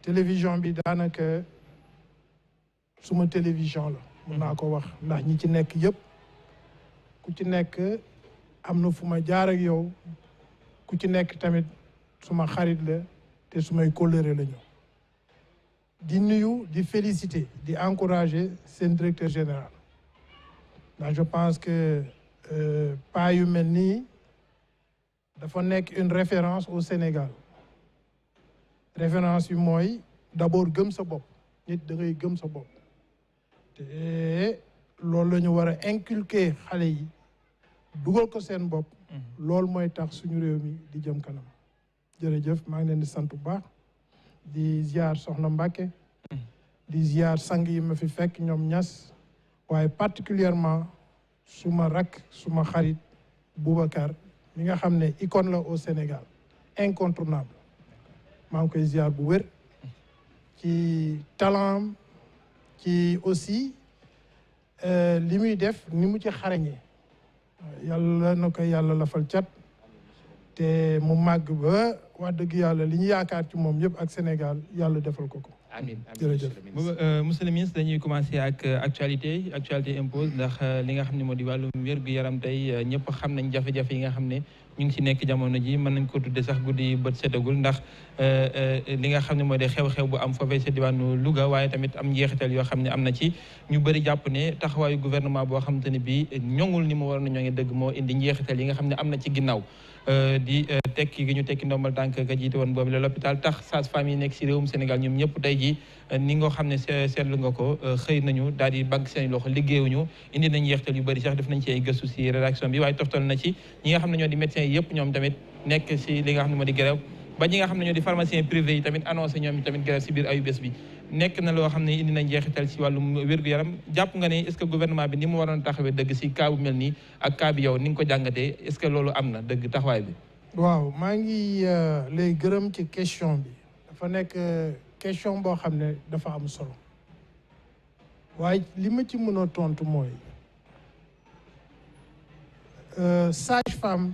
télévision bi daanaka suma télévision la mun naa ko wax ndax ñi ci nekk yëpp ku ci nekk am na fu ma jaar ak yow ku ci nekk tamit suma xarit la te sumay kóllëre la ñu di nuyu di féliciter di encourager seen directeur général ndax je pense que pas yu mel nii dafa nekk une référence au Sénégal référence bi mooy d'abord gëm sa bopp nit da ngay gëm sa bopp te loolu la ñu war a inculquer xale yi dugal ko seen bopp loolu mooy tax suñu réew mi di jëm kanam jërëjëf maa ngi leen di sant bu baax di ziar Soxna Mbacke di ziar sang yi ma fi fekk ñoom ñas waaye particulièrement suma rak suma xarit Boubacar mi nga xam ne icône la au Sénégal incontournable maa ngi koy ziar bu wér ci talent ci aussi li muy def ni mu ci xarañee yàlla na ko yàlla lafal cat te mu màgg ba wax dëgg yàlla li ñu yaakaar ci moom yëpp ak Sénégal yàlla defal ko ko. amiin jërëjëf. monsieur le ministre dañuy commencer ak actualité impose ndax li nga xam ne moo di wàllum wér-gu-yaram tey ñëpp xam nañ jafe-jafe yi nga xam ne ñu ngi ci nekk jamono ji mën nañ ko tudde sax guddi bët setagul ndax li nga xam ne moo di xew-xew bu am foofee sa diwaanu Louga waaye tamit am njeexital yoo xam ne am na ci ñu bëri jàpp ne taxawaayu gouvernement boo xamante ne bii ñoŋul ni mu war na ñoŋe dëgg moo indi njeexital yi nga xam ne am na ci ginnaaw di tekki gi ñu tekki ndombal tànk ka jiite woon boobu la l'hôpital tax sages-femmes yi nekk si réewum Sénégal ñoom ñëpp tey ji ni nga xam ne seetlu nga ko xëy nañu daal di banque seen loxo liggéeyuñu indi nañ njeexital yu bëri sax def nañ ci ay gëstu si rédaction bi waaye toftal na ci ñi nga xam ne ñoo di médecins yi yëpp ñoom tamit nekk si li nga xam ne moo di grève ba ñi nga xam ne ñoo di pharmaciens privés yi tamit annoncé ñoom tamit grève si biir ayu bés bi nekk na loo xam ne indi na njeexital si wàllum wér-gu-yaram jàpp nga ne est-ce que gouvernement bi ni mu waroon taxawee dëgg si cas bu mel nii ak cas bi yow ni nga ko jàngatee est-ce que loolu am na dëgg taxawaay bi. waaw maa ngi lay gërëm ci question bi dafa nekk question boo xam ne dafa am solo waaye li ma ci mën a tontu mooy sage-femme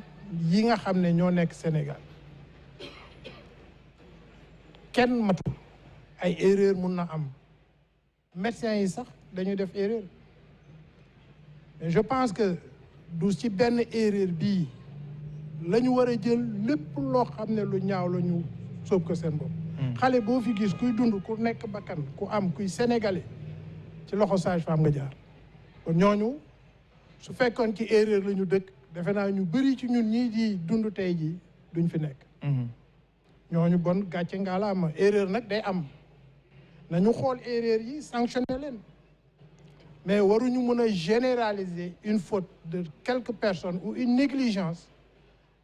yi nga xam ne ñoo nekk Sénégal kenn matul ay erreur mun na am médecins yi sax dañuy def erreur mais je pense que du ci benn erreur bii la ñu war a jël lépp loo xam ne lu ñaaw la ñu sóob ko seen bopp. xale boo fi gis kuy dund ku nekk bakkan ku am kuy sénégalais ci loxo sage-femme nga jaar kon ñooñu su fekkoon ci erreur la ñu dëkk defe naa ñu bëri ci ñun ñii di dund tey jii duñ fi nekk. ñooñu bon gàcce ngaalaama erreur nag day am nañu xool erreur yi sanctionné leen mais waruñu mën a généraliser une faute de quelques personnes ou une négligence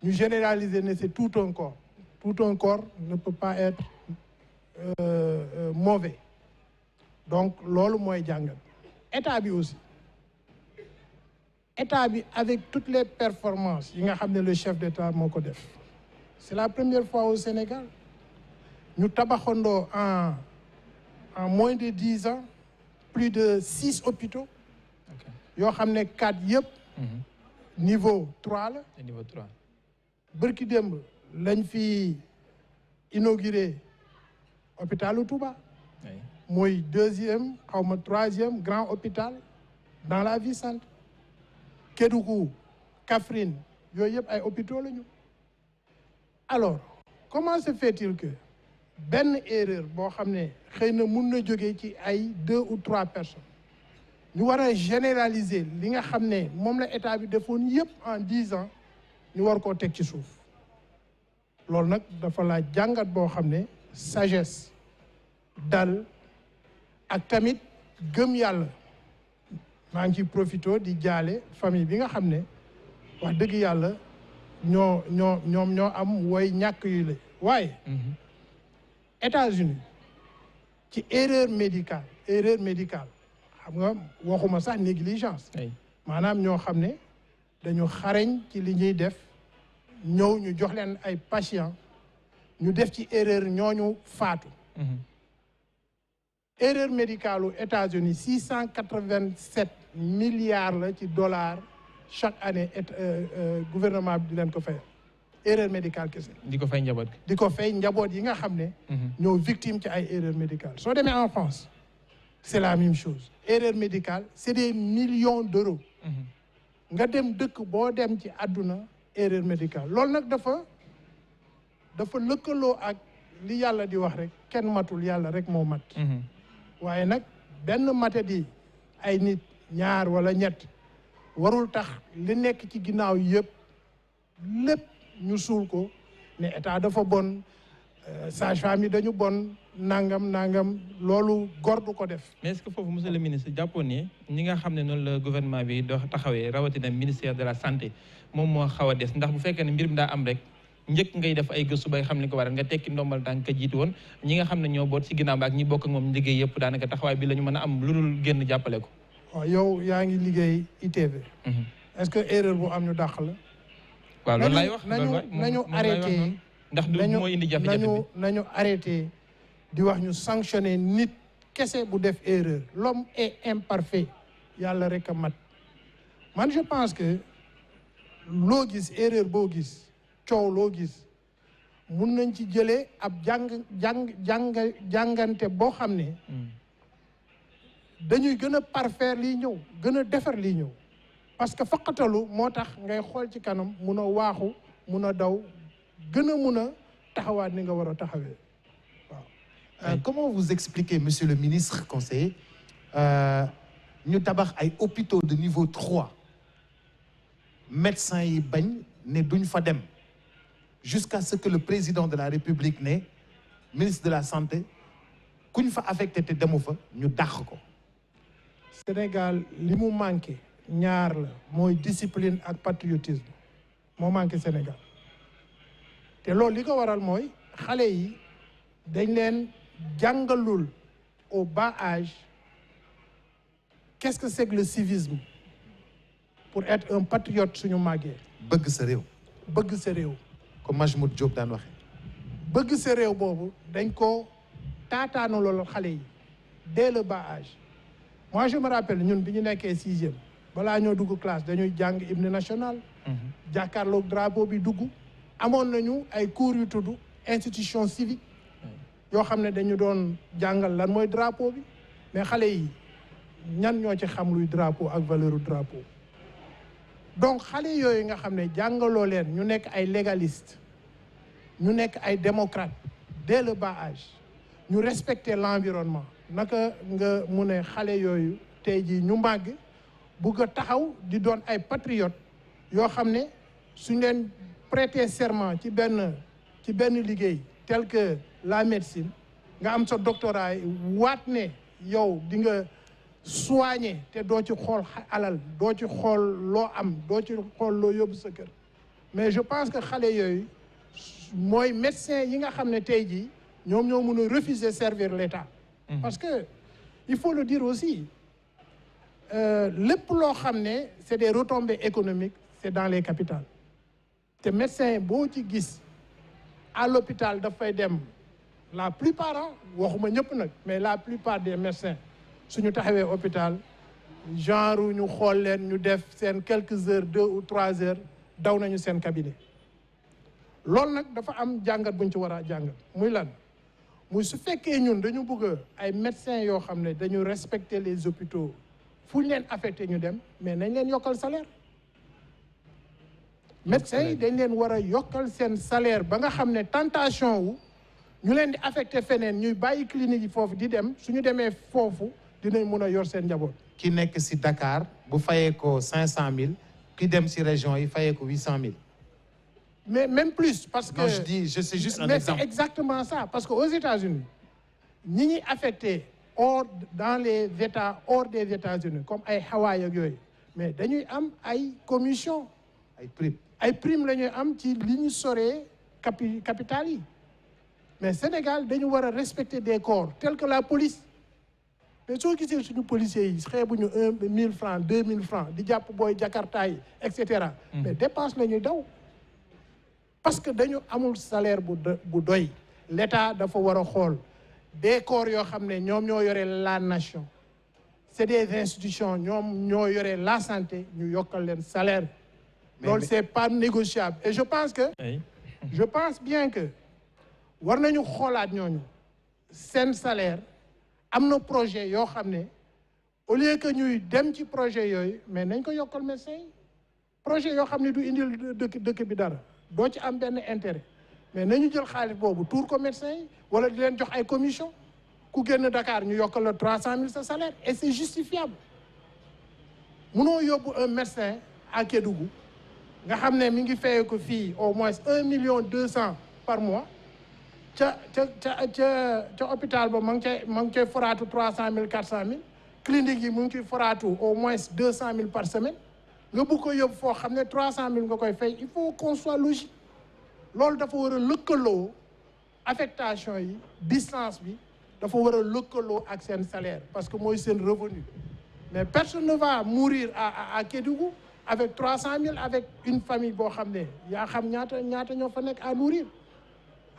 ñu généraliser ne c'est tout un corps. Tout un corps ne peut pas être mauvais donc loolu mooy jàngat état bi aussi état bi avec toutes les performances yi nga xam ne le chef d'état moo ko def c'est la première fois au Sénégal ñu tabaxandoo en moins de 10 ans plus de 6 hôpitaux yoo xam ne 4 yëpp niveau 3 la niveau 3 bërki démb lañ fi inauguré hôpitalu Touba mooy 2e xaw ma 3e grand hôpital dans la vie centre Kédougou Kaffrine yooyu yëpp ay hôpitaux lañu alors comment se fait-il que benn erreur boo xam ne xëy na mun na jógee ci ay 2 ou 3 personnes ñu war a généraliser li nga xam ne moom la état bi defoon yëpp en 10 ans ñu war koo teg ci suuf loolu nag dafa laaj jàngat boo xam ne sagesse dal ak tamit gëm yàlla maa ngi ciy profité di jaale famille bi nga xam ne wax dëgg yàlla ñoo am woy ñàkk yu la waaye États-Unis ci erreur médicale xam nga waxuma sax négligence maanaam ñoo xam ne dañu xarañ ci li ñuy def ñëw ñu jox leen ay patients ñu def ci erreur ñooñu faatu erreur médicale aux États-Unis 687 milliards la ci dollars chaque année gouvernement bi di leen ko fay erreur médicale kese. di ko fay njaboot gi. di ko fay njaboot yi nga xam ne. ñoo victime ci ay erreur médicale soo demee en France c'est la même chose erreur médicale c'est des millions d'euros. nga dem dëkk boo dem ci àdduna erreur médicale loolu nag dafa lëkkaloo ak li yàlla di wax rek kenn matul yàlla rek moo mat. waaye nag benn matadi ay nit ñaar wala ñett warul tax li nekk ci ginnaaw yëpp lépp ñu suul ko ne état dafa bon sage-femme yi dañu bon nangam loolu góor du ko def. mais est-ce que foofu monsieur le ministre jàppoon ne ñi nga xam ne noonu la gouvernement bi dox taxawee rawatina ministère de la santé moom moo xaw a des ndax bu fekkee ne mbir mi daa am rek njëkk ngay def ay gëstu bay xam li ko waral nga tekki ndombal tànk ka jiitu woon ñi nga xam ne ñoo boot si ginnaaw ba ak ñi bokk ak moom liggéey yëpp daanaka taxawaay bi la ñu mën a am lu dul génn jàppale ko. waaw yow yaa ngi liggéey ITV. est-ce que erreur bu am ñu dàq la. waaw loolu laay wax nañu arrêté ndax du moo indi jafe-jafe bi nañu arrêté di wax ñu sanctionner nit kese bu def erreur l'homme est imparfait yàlla rek a mat man je pense que loo gis erreur boo gis coow loo gis mun nañ ci jëlee ab jàngante boo xam ne dañuy gën a parfaire liy ñëw gën a defar liy ñëw parce que faqatalu moo tax ngay xool ci kanam mun a waaxu mun a daw gën a mun a taxawaat ni nga war a taxawee waaw. Comment vous expliquez, monsieur le ministre conseiller, ñu tabax ay hôpitaux de niveau 3 médecins yi bañ ne duñ fa dem jusqu'à ce que le président de la République ne ministre de la santé kuñ fa affecté te demu fa ñu dàq ko. Sénégal li mu manqué ñaar la mooy discipline ak patriotisme moo manqué Sénégal te loolu li ko waral mooy xale yi dañ leen jàngalul au bas âge qu'est-ce que c'est que le civisme pour être un patriote suñu màggee. bëgg sa réew. bëgg sa réew. comme Majmout Diop daan waxee. bëgg sa réew boobu dañ ko taataanu loolu xale yi dès le bas âge. moi je me rappelle ñun bi ñu nekkee 6e balaa ñoo dugg classe dañuy jàng hymne national. jàkkaarloog drapeau bi dugg. amoon nañu ay cours yu tudd institution civique yoo xam ne dañu doon jàngal lan mooy drapeau bi mais xale yi ñan ñoo ci xam luy drapeau ak valeur drapeau. donc xale yooyu nga xam ne jàngaloo leen ñu nekk ay légaliste ñu nekk ay démocrate dès le bas âge ñu respecter l'environnement naka nga mu ne xale yooyu tey jii ñu màgg bugg a taxaw di doon ay patriote yoo xam ne suñ leen prêter serment ci benn liggéey tel que la médecine nga am sa doctorat waat ne yow di nga soigner te doo ci xool alal doo ci xool loo am doo ci xool loo yóbbu sa kër mais je pense que xale yooyu mooy médecin yi nga xam ne tey jii ñoom ñoo mën a refuser servir l'État. parce que il faut le dire aussi lépp loo xam ne c'est des retombées économiques c'est dans les capitales te médecin boo ci gis à l'hôpital dafay dem la plupart waxuma ñëpp nag mais la plupart des médecins suñu taxawee hôpital genre ñu xool leen ñu def seen quelques heures 2 ou 3 heures daw nañu seen cabinet loolu nag dafa am jàngat buñ ci war a jàngat muy lan muy su fekkee ñun dañu bëgg ay médecins yoo xam ne dañu respecter les hôpitaux fu ñu leen affecté ñu dem mais nañ leen yokkal salaire médecins yi dañ leen war a yokkal seen salaire ba nga xam ne tentation wu ñu leen di affecté feneen ñuy bàyyi clinique yi foofu di dem suñu demee foofu dinañ mun a yor seen njaboot. ki nekk ci Dakar bu fayee ko 500000 ki dem ci région yi fayee ko 800000. mais même plus parce que non je sais juste un mais exemple. c'est exactement ça parce que aux États-Unis ñi ñuy affecté hors dans les États hors des États-Unis comme ay Hawaï ak yooyu mais dañuy am ay commission ay prime la ñuy am ci li ñu soree capital yi mais Sénégal dañu war a respecter des corps tels que la police mais soo gisee suñu policiers yi xeebuñu 1000 francs 2000 francs di jàpp booy jakarta yi et cetera mais dépense la ñuy daw parce que dañu amul salaire bu doy l'État dafa war a xool des corps yoo xam ne ñoom ñoo yore la nation c'est des institutions ñoom ñoo yore la santé ñu yokkal leen salaire loolu c'est pas négociable et je pense que je pense bien que war nañu xoolaat ñooñu seen salaire am na projet yoo xam ne au lieu que ñuy dem ci projet yooyu mais nañ ko yokkal médecin yi projet yoo xam ne du indil dëkk bi dara doo ci am benn intérêt mais nañu jël xaalis boobu tuur ko médecin yi wala di leen jox ay commission ku génn Dakar ñu yokkal la 300 000 sa salaire et c'est justifiable munoo yóbbu un médecin à Kédougou nga xam ne mi ngi fayee ko fii au moins 1 200 000 par mois ca hôpital ba ma ngi cay foraatu 300 000 400 000 clinique yi mu ngi ciy foraatu au moins 200 000 par semaine nga bëgg ko yóbbu foo xam ne 300 000 nga koy fay il faut qu'on soit logique loolu dafa war a lëkkaloo affectation yi distance bi dafa war a lëkkaloo ak seen salaire parce que mooy seen revenu mais personne ne va mourir à Kédougou avec 300 000 avec une famille boo xam ne yaa xam ñaata ñoo fa nekk à nourrir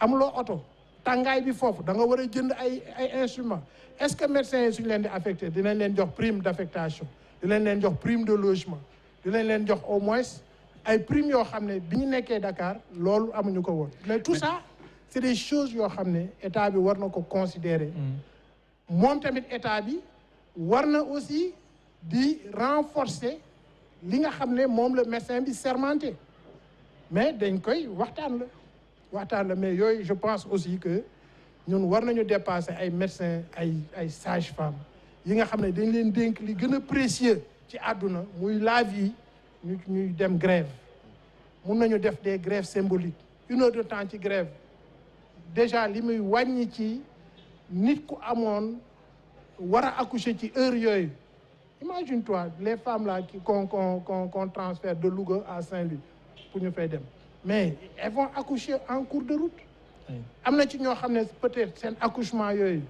amuloo oto tàngaay bi foofu da nga war a jënd ay instruments est-ce que médecins yi suñu leen di affecté dinañ leen jox prime d'affectation dinañ leen jox prime de logement dinañ leen jox au moins ay primes yoo xam ne bi ñu nekkee Dakar loolu amuñu ko woon mais tout ça c'est des choses yoo xam ne état bi war na ko considérer moom tamit état bi war na aussi di renforcer li nga xam ne moom la médecin bi sermenté mais dañ koy waxtaan la mais yooyu je pense aussi que ñun war nañu dépasser ay médecins ay sages-femmes yi nga xam ne dañ leen dénk li gën a précieux ci àdduna muy la vie ñuy dem grève mun nañu def des grèves symboliques 1 heure de temps ci grève déjà li muy wàññi ci nit ku amoon war a accoucher ci heure yooyu imagine-toi les femmes là qu'on transfère de Louga à Saint-Louis pour ñu fay dem mais elles vont accoucher en cours de route am na ci ñoo xam ne peut-être seen accouchement yooyu